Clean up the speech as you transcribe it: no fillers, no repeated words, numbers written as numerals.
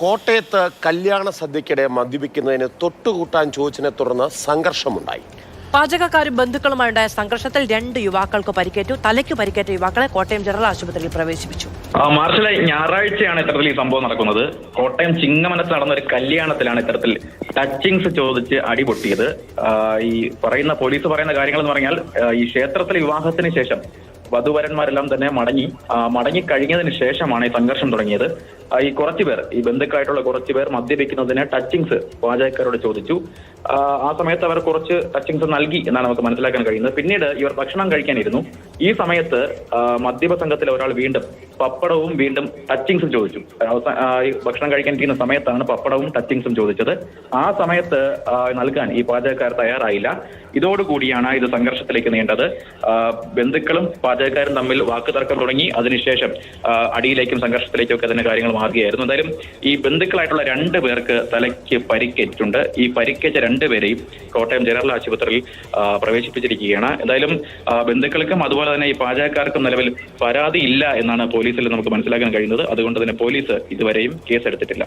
കോട്ടയത്ത് കല്യാണ സദ്യക്കിടെ മദ്യപിക്കുന്നതിന് തൊട്ടുകൂട്ടാൻ ചോദിച്ചതിനെ തുടർന്ന് സംഘർഷമുണ്ടായി. പാചകക്കാരും ബന്ധുക്കളുമായുണ്ടായ സംഘർഷത്തിൽ 2 യുവാക്കൾക്ക് പരിക്കേറ്റു. തലയ്ക്ക് പരിക്കേറ്റ യുവാക്കളെ കോട്ടയം ജനറൽ ആശുപത്രിയിൽ പ്രവേശിപ്പിച്ചു. മാർച്ചിലെ ഞായറാഴ്ചയാണ് ഇത്തരത്തിൽ ഈ സംഭവം നടക്കുന്നത്. കോട്ടയം ചിങ്ങമനത്ത് നടന്ന ഒരു കല്യാണത്തിലാണ് ഇത്തരത്തിൽ ടച്ചിങ്സ് ചോദിച്ച് അടിപൊട്ടിയത്. ഈ പോലീസ് പറയുന്ന കാര്യങ്ങൾ എന്ന് പറഞ്ഞാൽ, ഈ ക്ഷേത്രത്തിലെ വിവാഹത്തിന് ശേഷം വധുവരന്മാരെല്ലാം തന്നെ മടങ്ങി കഴിഞ്ഞതിന് ശേഷമാണ് ഈ സംഘർഷം തുടങ്ങിയത്. ഈ കുറച്ചുപേർ, ഈ ബന്ധുക്കളായിട്ടുള്ള കുറച്ചുപേർ മദ്യപിക്കുന്നതിന് ടച്ചിങ്സ് പാചകക്കാരോട് ചോദിച്ചു. ആ സമയത്ത് അവർ കുറച്ച് ടച്ചിങ്സ് നൽകി എന്നാണ് നമുക്ക് മനസ്സിലാക്കാൻ കഴിയുന്നത്. പിന്നീട് ഇവർ ഭക്ഷണം കഴിക്കാനിരുന്നു. ഈ സമയത്ത് മദ്യപ സംഘത്തിലെ ഒരാൾ വീണ്ടും പപ്പടവും വീണ്ടും ടച്ചിങ്സും ചോദിച്ചു. ഭക്ഷണം കഴിക്കാനിരിക്കുന്ന സമയത്താണ് പപ്പടവും ടച്ചിങ്സും ചോദിച്ചത്. ആ സമയത്ത് നൽകാൻ ഈ പാചകക്കാർ തയ്യാറായില്ല. ഇതോടുകൂടിയാണ് ഇത് സംഘർഷത്തിലേക്ക് നീണ്ടത്. ബന്ധുക്കളും പാചകക്കാരും തമ്മിൽ വാക്കുതർക്കം തുടങ്ങി. അതിനുശേഷം അടിയിലേക്കും സംഘർഷത്തിലേക്കും ഒക്കെ തന്നെ കാര്യങ്ങൾ മാറുകയായിരുന്നു. എന്തായാലും ഈ ബന്ധുക്കളായിട്ടുള്ള 2 പേർക്ക് തലയ്ക്ക് പരിക്കേറ്റിട്ടുണ്ട്. ഈ പരിക്കേറ്റ 2 പേരെയും കോട്ടയം ജനറൽ ആശുപത്രിയിൽ പ്രവേശിപ്പിച്ചിരിക്കുകയാണ്. എന്തായാലും ബന്ധുക്കൾക്കും അതുപോലെ തന്നെ ഈ പാചകക്കാർക്കും നിലവിൽ പരാതി ഇല്ല എന്നാണ് പോലീസിൽ നമുക്ക് മനസ്സിലാക്കാൻ കഴിയുന്നത്. അതുകൊണ്ട് തന്നെ പോലീസ് ഇതുവരെയും കേസെടുത്തിട്ടില്ല.